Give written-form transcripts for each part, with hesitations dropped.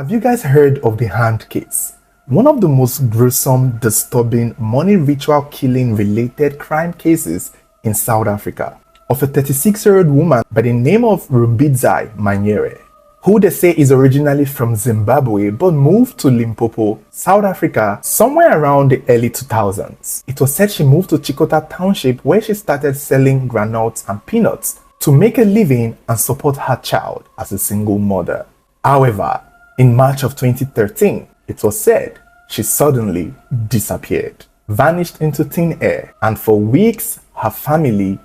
Have you guys heard of the hand case? One of the most gruesome, disturbing, money ritual killing related crime cases in South Africa of a 36-year-old woman by the name of Rumbidzai Manyere, who they say is originally from Zimbabwe but moved to Limpopo, South Africa somewhere around the early 2000s. It was said she moved to Chikota Township where she started selling granules and peanuts to make a living and support her child as a single mother. However, in March of 2013, it was said she suddenly disappeared, vanished into thin air, and for weeks her family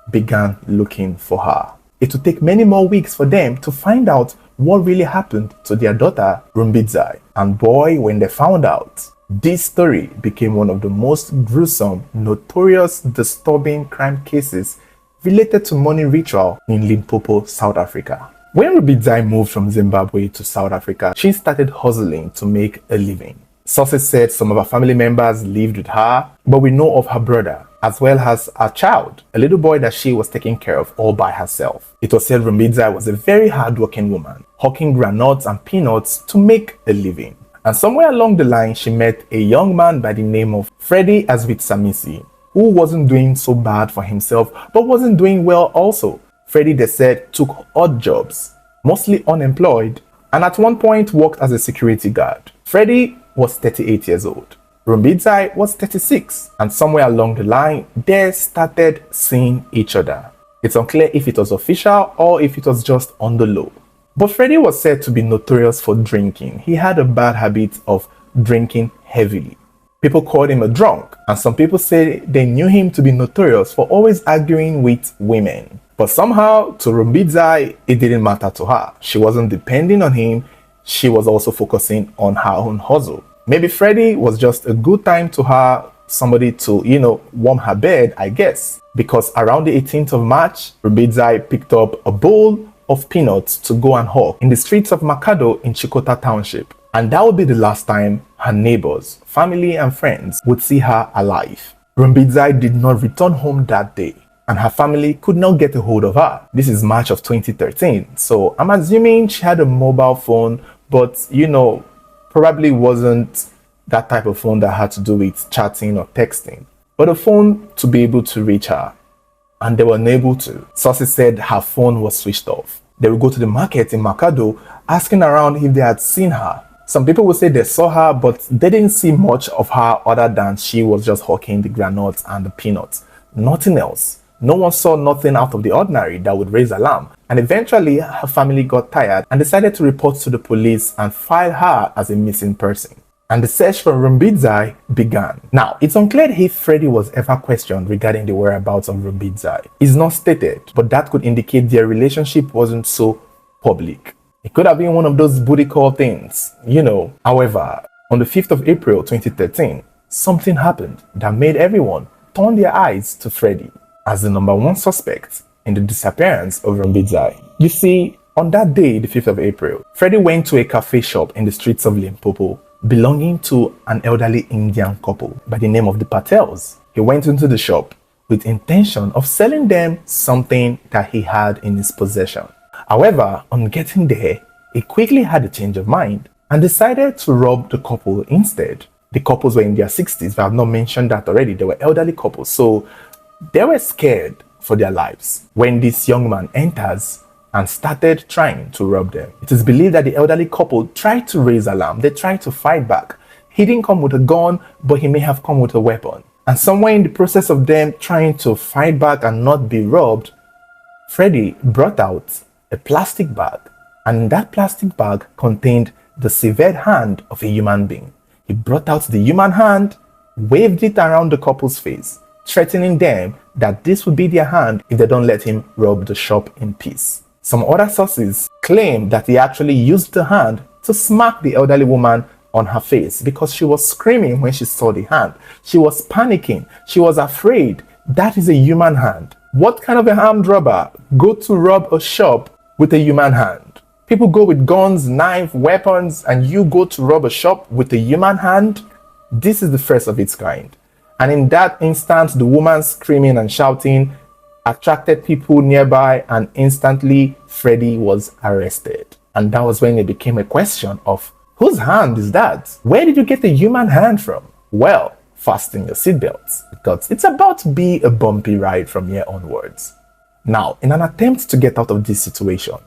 began looking for her. It would take many more weeks for them to find out what really happened to their daughter Rumbidzai. And boy, when they found out, this story became one of the most gruesome, notorious, disturbing crime cases related to money ritual in Limpopo, South Africa. When Rumbidzai moved from Zimbabwe to South Africa, she started hustling to make a living. Sources said some of her family members lived with her, but we know of her brother, as well as her child, a little boy that she was taking care of all by herself. It was said Rumbidzai was a very hardworking woman, hawking granules and peanuts to make a living. And somewhere along the line, she met a young man by the name of Freddie Azwitsamisi, who wasn't doing so bad for himself, but wasn't doing well also. Freddie, they said, took odd jobs, mostly unemployed, and at one point worked as a security guard. Freddie was 38 years old. Rumbidzai was 36, and somewhere along the line, they started seeing each other. It's unclear if it was official or if it was just on the low. But Freddie was said to be notorious for drinking. He had a bad habit of drinking heavily. People called him a drunk, and some people say they knew him to be notorious for always arguing with women. But somehow, to Rumbidzai, it didn't matter to her. She wasn't depending on him. She was also focusing on her own hustle. Maybe Freddie was just a good time to her, somebody to, warm her bed, I guess. Because around the 18th of March, Rumbidzai picked up a bowl of peanuts to go and hawk in the streets of Makado in Chikota Township. And that would be the last time her neighbors, family and friends would see her alive. Rumbidzai did not return home that day, and her family could not get a hold of her. This is March of 2013, so I'm assuming she had a mobile phone, but probably wasn't that type of phone that had to do with chatting or texting, but a phone to be able to reach her. And they were unable to. Sources said her phone was switched off. They would go to the market in Makado asking around if they had seen her. Some people would say they saw her, but they didn't see much of her other than she was just hawking the granules and the peanuts. Nothing else. No one saw nothing out of the ordinary that would raise alarm. And eventually, her family got tired and decided to report to the police and file her as a missing person. And the search for Rumbidzai began. Now, it's unclear if Freddie was ever questioned regarding the whereabouts of Rumbidzai. It's not stated, but that could indicate their relationship wasn't so public. It could have been one of those booty call things, However, on the 5th of April 2013, something happened that made everyone turn their eyes to Freddie as the number one suspect in the disappearance of Rumbidzai. You see, on that day, the 5th of April, Freddie went to a cafe shop in the streets of Limpopo belonging to an elderly Indian couple by the name of the Patels. He went into the shop with intention of selling them something that he had in his possession. However, on getting there, he quickly had a change of mind and decided to rob the couple instead. The couples were in their 60s, but I've not mentioned that already. They were elderly couples, so they were scared for their lives when this young man enters and started trying to rob them. It is believed that the elderly couple tried to raise alarm. They tried to fight back. He didn't come with a gun, but he may have come with a weapon. And somewhere in the process of them trying to fight back and not be robbed, Freddie brought out a plastic bag, and in that plastic bag contained the severed hand of a human being. He brought out the human hand, waved it around the couple's face, threatening them that this would be their hand if they don't let him rob the shop in peace. Some other sources claim that he actually used the hand to smack the elderly woman on her face because she was screaming when she saw the hand. She was panicking. She was afraid. That is a human hand. What kind of a armed robber go to rob a shop with a human hand? People go with guns, knives, weapons, and you go to rob a shop with a human hand? This is the first of its kind. And in that instant, the woman screaming and shouting attracted people nearby, and instantly Freddie was arrested. And that was when it became a question of, whose hand is that? Where did you get the human hand from? Well, fasten your seatbelts, because it's about to be a bumpy ride from here onwards. Now, in an attempt to get out of this situation,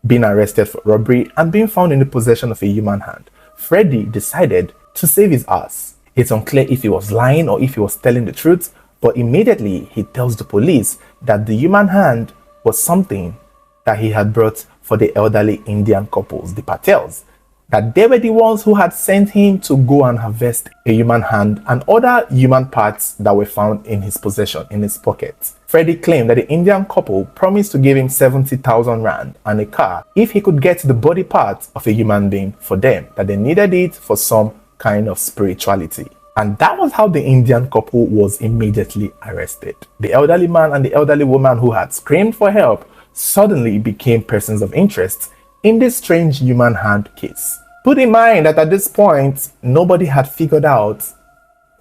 being arrested for robbery and being found in the possession of a human hand, Freddy decided to save his ass. It's unclear if he was lying or if he was telling the truth, but immediately he tells the police that the human hand was something that he had brought for the elderly Indian couples, the Patels, that they were the ones who had sent him to go and harvest a human hand and other human parts that were found in his possession, in his pockets. Freddy claimed that the Indian couple promised to give him 70,000 rand and a car if he could get the body parts of a human being for them, that they needed it for some kind of spirituality. And that was how the Indian couple was immediately arrested. The elderly man and the elderly woman who had screamed for help suddenly became persons of interest in this strange human hand case. Put in mind that at this point, nobody had figured out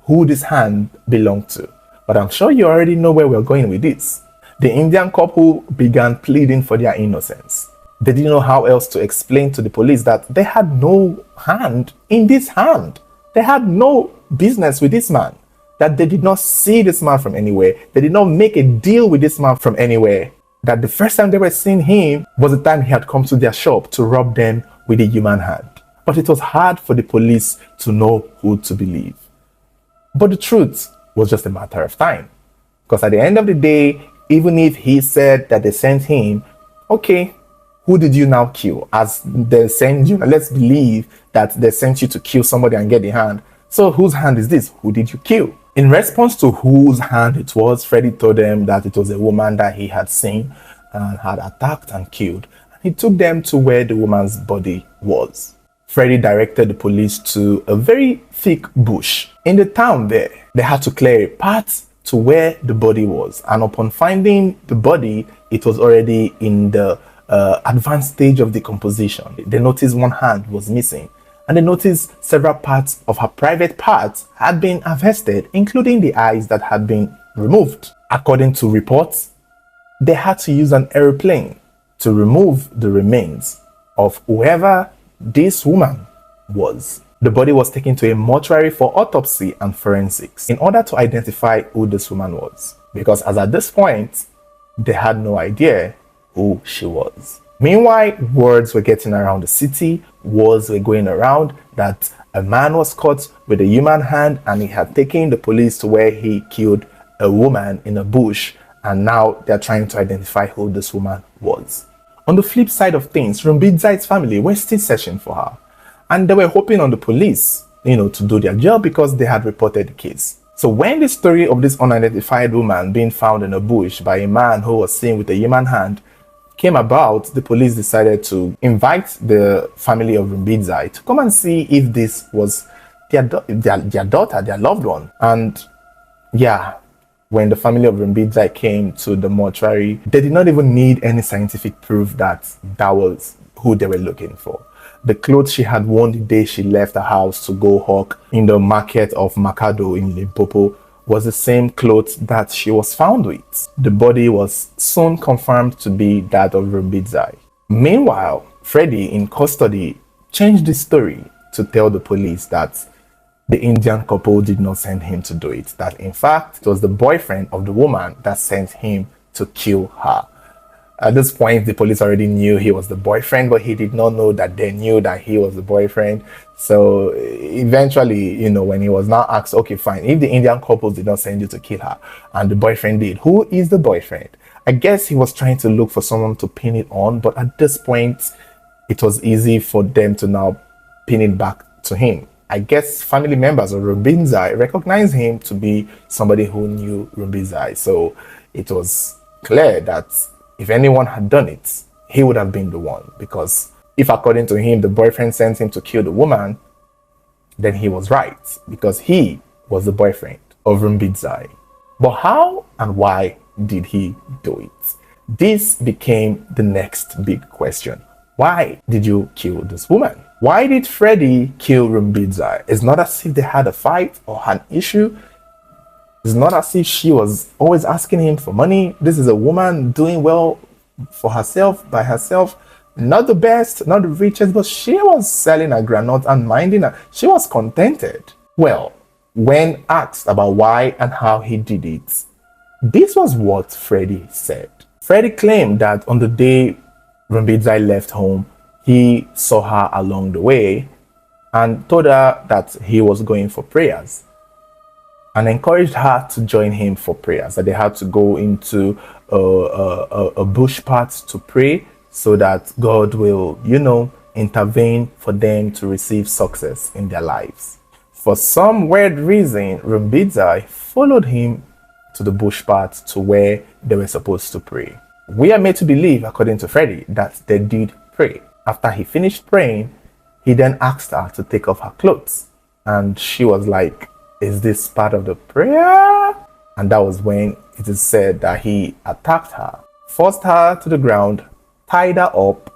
who this hand belonged to. But I'm sure you already know where we're going with this. The Indian couple began pleading for their innocence. They didn't know how else to explain to the police that they had no hand in this hand. They had no business with this man. That they did not see this man from anywhere. They did not make a deal with this man from anywhere. That the first time they were seeing him was the time he had come to their shop to rob them with a human hand. But it was hard for the police to know who to believe. But the truth was just a matter of time. Because at the end of the day, even if he said that they sent him, okay, who did you now kill? As they sent you, let's believe that they sent you to kill somebody and get the hand. So whose hand is this? Who did you kill? In response to whose hand it was, Freddy told them that it was a woman that he had seen and had attacked and killed. And he took them to where the woman's body was. Freddy directed the police to a very thick bush. In the town there, they had to clear a path to where the body was. And upon finding the body, it was already in the advanced stage of decomposition. They noticed one hand was missing. And they noticed several parts of her private parts had been harvested, including the eyes that had been removed. According to reports, they had to use an aeroplane to remove the remains of whoever this woman was. The body was taken to a mortuary for autopsy and forensics in order to identify who this woman was. Because as at this point, they had no idea who she was. Meanwhile, words were getting around the city, words were going around that a man was caught with a human hand and he had taken the police to where he killed a woman in a bush, and now they're trying to identify who this woman was. On the flip side of things, Rumbidzai's family were still searching for her, and they were hoping on the police, to do their job because they had reported the case. So when the story of this unidentified woman being found in a bush by a man who was seen with a human hand came about, the police decided to invite the family of Rumbidzai to come and see if this was their daughter, their loved one. And yeah, when the family of Rumbidzai came to the mortuary, they did not even need any scientific proof that that was who they were looking for. The clothes she had worn the day she left the house to go hawk in the market of Makado in Limpopo was the same clothes that she was found with. The body was soon confirmed to be that of Rumbidzai. Meanwhile, Freddy in custody changed the story to tell the police that the Indian couple did not send him to do it. That in fact, it was the boyfriend of the woman that sent him to kill her. At this point, the police already knew he was the boyfriend, but he did not know that they knew that he was the boyfriend. So eventually, when he was now asked, okay, fine, if the Indian couple did not send you to kill her and the boyfriend did, who is the boyfriend? I guess he was trying to look for someone to pin it on, but at this point, it was easy for them to now pin it back to him. I guess family members of Rumbidzai recognized him to be somebody who knew Rumbidzai. So it was clear that if anyone had done it, he would have been the one. Because if, according to him, the boyfriend sent him to kill the woman, then he was right. Because he was the boyfriend of Rumbidzai. But how and why did he do it? This became the next big question. Why did you kill this woman? Why did Freddy kill Rumbidzai? It's not as if they had a fight or an issue. It's not as if she was always asking him for money. This is a woman doing well for herself, by herself. Not the best, not the richest, but she was selling her granite and minding her. She was contented. Well, when asked about why and how he did it, this was what Freddie said. Freddie claimed that on the day Rumbidzai left home, he saw her along the way and told her that he was going for prayers and encouraged her to join him for prayers, that they had to go into a bush path to pray so that God will, intervene for them to receive success in their lives. For some weird reason, Rumbidzai followed him to the bush path to where they were supposed to pray. We are made to believe, according to Freddie, that they did pray. After he finished praying, he then asked her to take off her clothes. And she was like, "Is this part of the prayer?" And that was when it is said that he attacked her, forced her to the ground, tied her up,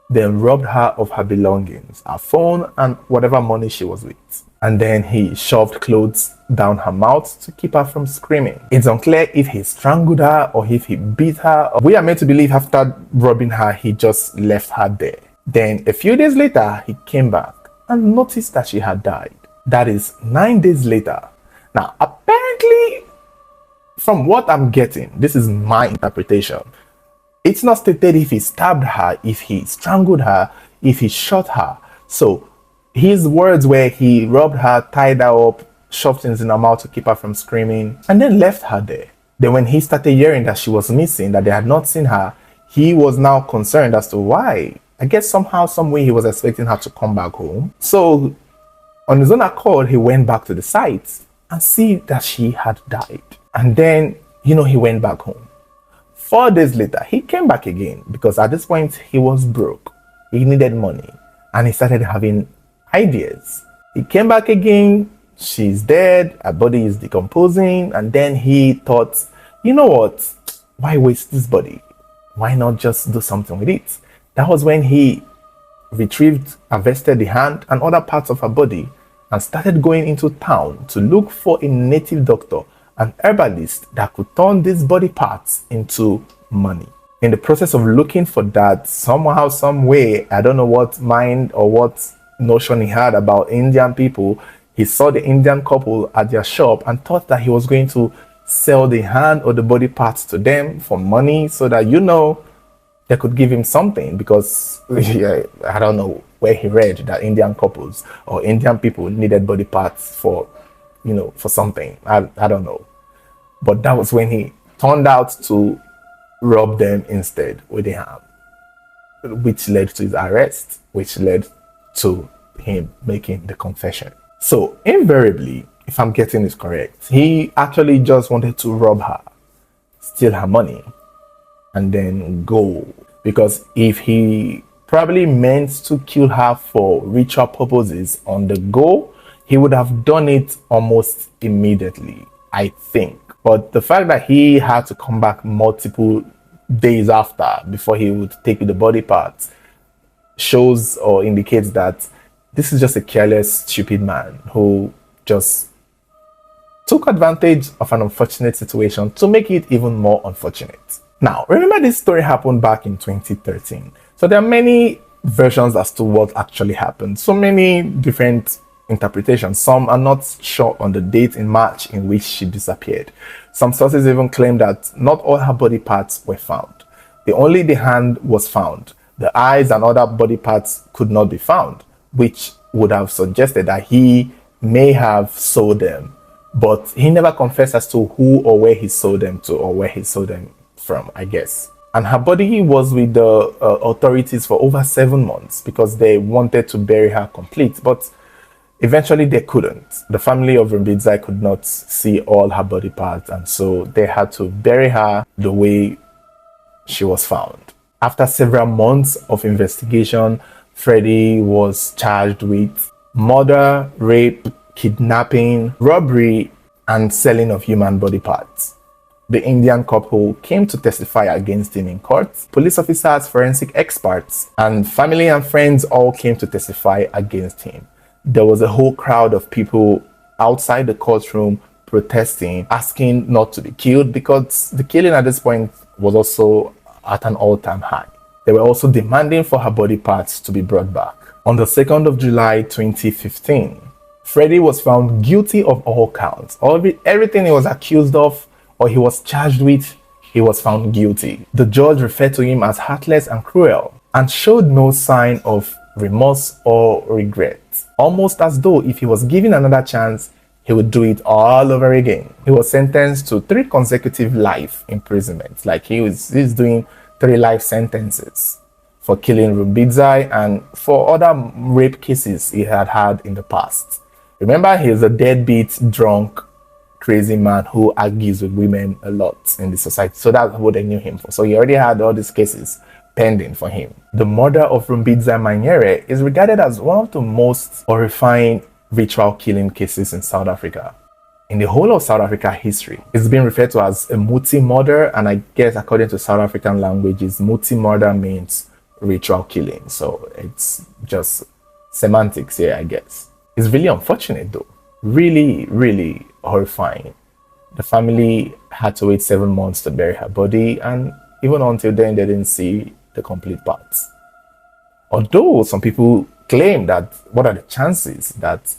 then robbed her of her belongings, her phone and whatever money she was with. And then he shoved clothes down her mouth to keep her from screaming. It's unclear if he strangled her or if he beat her. We are meant to believe after robbing her, he just left her there. Then a few days later, he came back and noticed that she had died. That is 9 days later. Now, apparently, from what I'm getting, this is my interpretation. It's not stated if he stabbed her, if he strangled her, if he shot her. So his words were he robbed her, tied her up, shoved things in her mouth to keep her from screaming, and then left her there. Then when he started hearing that she was missing, that they had not seen her, he was now concerned as to why. I guess somehow, some way he was expecting her to come back home. So on his own accord, he went back to the site and see that she had died. And then, he went back home. 4 days later, he came back again because at this point, he was broke. He needed money and he started having ideas. He came back again. She's dead. Her body is decomposing. And then he thought, you know what? Why waste this body? Why not just do something with it? That was when he harvested the hand and other parts of her body and started going into town to look for a native doctor, an herbalist that could turn these body parts into money. In the process of looking for that, somehow, some way, I don't know what mind or what notion he had about Indian people, he saw the Indian couple at their shop and thought that he was going to sell the hand or the body parts to them for money so that, they could give him something because I don't know where he read that Indian couples or Indian people needed body parts for something. I don't know. But that was when he turned out to rob them instead with the hand, which led to his arrest, which led to him making the confession. So invariably, if I'm getting this correct, he actually just wanted to rob her, steal her money, and then go. Because if he probably meant to kill her for ritual purposes on the go, he would have done it almost immediately, I think. But the fact that he had to come back multiple days after before he would take the body parts shows or indicates that this is just a careless, stupid man who just took advantage of an unfortunate situation to make it even more unfortunate. Now, remember this story happened back in 2013. So there are many versions as to what actually happened. So many different interpretations. Some are not sure on the date in March in which she disappeared. Some sources even claim that not all her body parts were found. Only the hand was found. The eyes and other body parts could not be found, which would have suggested that he may have sold them. But he never confessed as to who or where he sold them to or where he sold them from, I guess. And her body was with the authorities for over 7 months because they wanted to bury her complete, but eventually they couldn't. The family of Rumbidzai could not see all her body parts, and so they had to bury her the way she was found. After several months of investigation, Freddie was charged with murder, rape, kidnapping, robbery, and selling of human body parts. The Indian couple came to testify against him in court. Police officers, forensic experts, and family and friends all came to testify against him. There was a whole crowd of people outside the courtroom protesting, asking not to be killed because the killing at this point was also at an all-time high. They were also demanding for her body parts to be brought back. On the 2nd of July 2015, Freddie was found guilty of all counts. Everything he was accused of or he was charged with, he was found guilty. The judge referred to him as heartless and cruel and showed no sign of remorse or regret, almost as though if he was given another chance, he would do it all over again. He was sentenced to 3 consecutive life imprisonments, like he's doing 3 life sentences for killing Rubidzai and for other rape cases he had in the past. Remember, he's a deadbeat, drunk, crazy man who argues with women a lot in the society. So that's what they knew him for. So he already had all these cases pending for him. The murder of Rubidzai Manyere is regarded as one of the most horrifying ritual killing cases in South Africa. In the whole of South Africa history, it's been referred to as a multi-murder, and I guess according to South African languages, multi-murder means ritual killing. So it's just semantics here, I guess. It's really unfortunate though. Really, really horrifying. The family had to wait 7 months to bury her body, and even until then, they didn't see the complete parts. Although some people claim that, what are the chances that,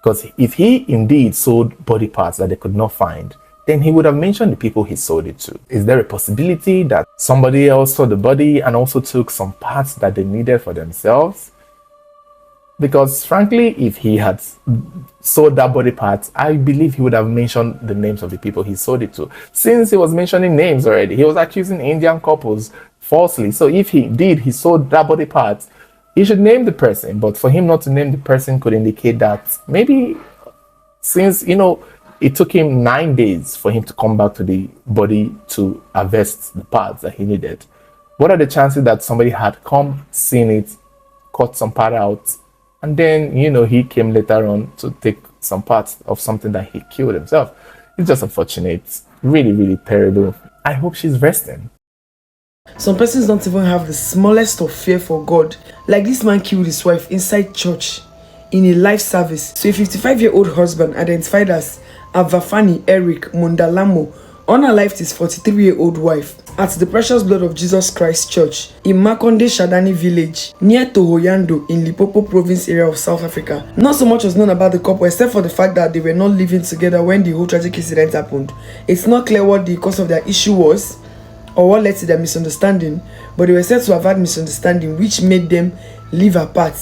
because if he indeed sold body parts that they could not find, then he would have mentioned the people he sold it to. Is there a possibility that somebody else saw the body and also took some parts that they needed for themselves? Because frankly, if he had sold that body part, I believe he would have mentioned the names of the people he sold it to. Since he was mentioning names already, he was accusing Indian couples falsely. So if he sold that body part, he should name the person. But for him not to name the person could indicate that maybe since, it took him 9 days for him to come back to the body to harvest the parts that he needed. What are the chances that somebody had come, seen it, cut some part out, and then, he came later on to take some parts of something that he killed himself? It's just unfortunate. Really, really terrible. I hope she's resting. Some persons don't even have the smallest of fear for God. Like this man killed his wife inside church in a live service. So a 55-year-old husband identified as Avafani Eric Mundalamo unalived his 43-year-old wife at the Precious Blood of Jesus Christ Church in Makonde Shadani village near Tohoyando in Limpopo province area of South Africa. Not so much was known about the couple except for the fact that they were not living together when the whole tragic incident happened. It's not clear what the cause of their issue was or what led to their misunderstanding, but they were said to have had misunderstanding which made them live apart.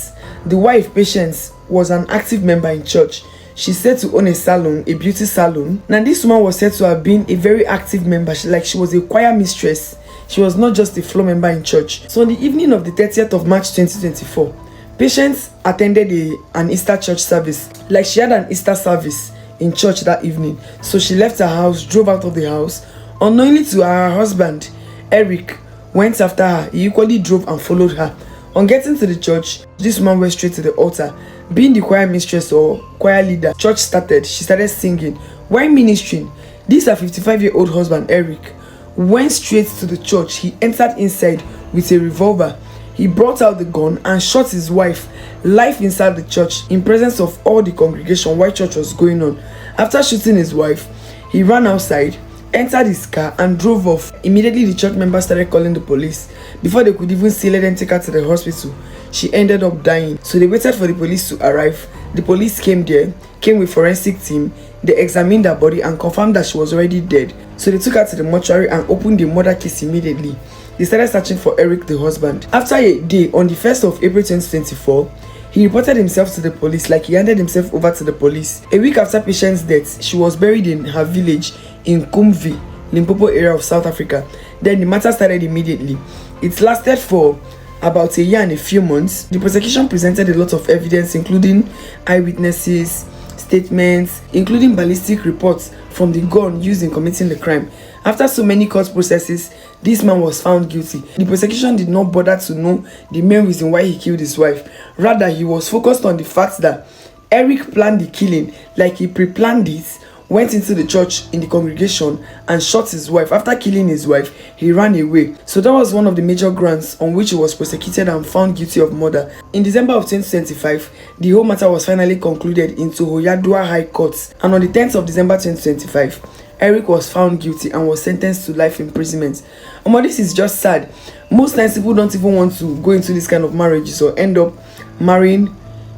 The wife, Patience, was an active member in church. She's said to own a salon, a beauty salon. Now this woman was said to have been a very active member, she was a choir mistress. She was not just a floor member in church. So on the evening of the 30th of March 2024, Patience attended an Easter church service. She had an Easter service in church that evening. So she left her house, drove out of the house. Unknowingly to her husband, Eric went after her. He equally drove and followed her. On getting to the church, this woman went straight to the altar. Being the choir mistress or choir leader, church started. She started singing. While ministering, this her 55-year-old husband, Eric, went straight to the church. He entered inside with a revolver. He brought out the gun and shot his wife live inside the church in presence of all the congregation while church was going on. After shooting his wife, he ran outside, entered his car and drove off. Immediately the church members started calling the police. Before they could even let them take her to the hospital, she ended up dying. So they waited for the police to arrive. The police came with forensic team. They examined her body and confirmed that she was already dead. So they took her to the mortuary and opened the murder case immediately. They started searching for Eric, the husband. After a day, on the 1st of April 2024, he reported himself to the police, he handed himself over to the police. A week after Patience's death, she was buried in her village in Kumvi, Limpopo area of South Africa. Then the matter started immediately. It lasted for about a year and a few months. The prosecution presented a lot of evidence, including eyewitnesses, statements, including ballistic reports from the gun used in committing the crime. After so many court processes, this man was found guilty. The prosecution did not bother to know the main reason why he killed his wife. Rather, he was focused on the fact that Eric planned the killing, he pre-planned it, went into the church in the congregation and shot his wife. After killing his wife, he ran away. So that was one of the major grounds on which he was prosecuted and found guilty of murder. In December of 2025, the whole matter was finally concluded in Tohoyadua High Court, and on the 10th of December 2025, Eric was found guilty and was sentenced to life imprisonment. This is just sad, Most times people don't even want to go into this kind of marriages or end up marrying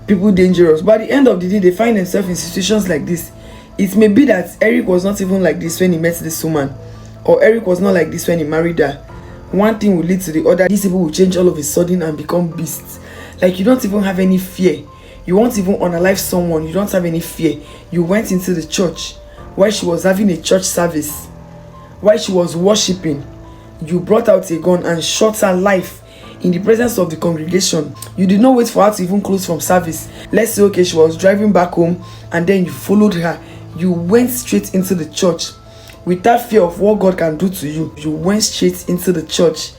people dangerous, but at the end of the day they find themselves in situations like this. It may be that Eric was not even like this when he met this woman, or Eric was not like this when he married her. One thing will lead to the other. These people will change all of a sudden and become beasts. Like, you don't even have any fear. You won't even unalive someone. You don't have any fear. You went into the church while she was having a church service, while she was worshiping. You brought out a gun and shot her life in the presence of the congregation. You did not wait for her to even close from service. Let's say, okay, she was driving back home and then you followed her. You went straight into the church without fear of what God can do to you. You went straight into the church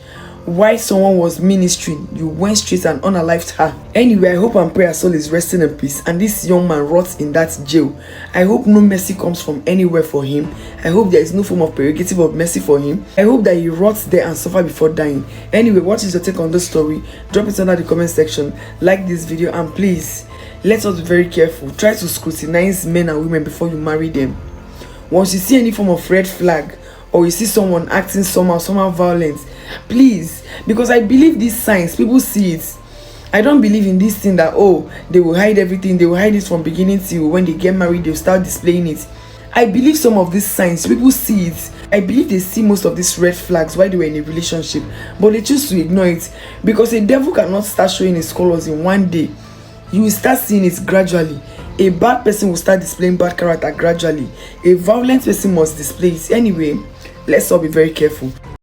while someone was ministering. You went straight and unalived her. Anyway, I hope and pray her soul is resting in peace and this young man rots in that jail. I hope no mercy comes from anywhere for him. I hope there is no form of prerogative of mercy for him. I hope that he rots there and suffer before dying. Anyway, what is your take on this story? Drop it under the comment section. Like this video and please, let us be very careful. Try to scrutinize men and women before you marry them. Once you see any form of red flag, or you see someone acting somehow violent, please, because I believe these signs, people see it. I don't believe in this thing that, oh, they will hide everything, they will hide it from beginning till when they get married, they'll start displaying it. I believe some of these signs, people see it. I believe they see most of these red flags while they were in a relationship, but they choose to ignore it, because a devil cannot start showing his colors in one day. You will start seeing it gradually. A bad person will start displaying bad character gradually. A violent person must display it. Anyway, let's all be very careful.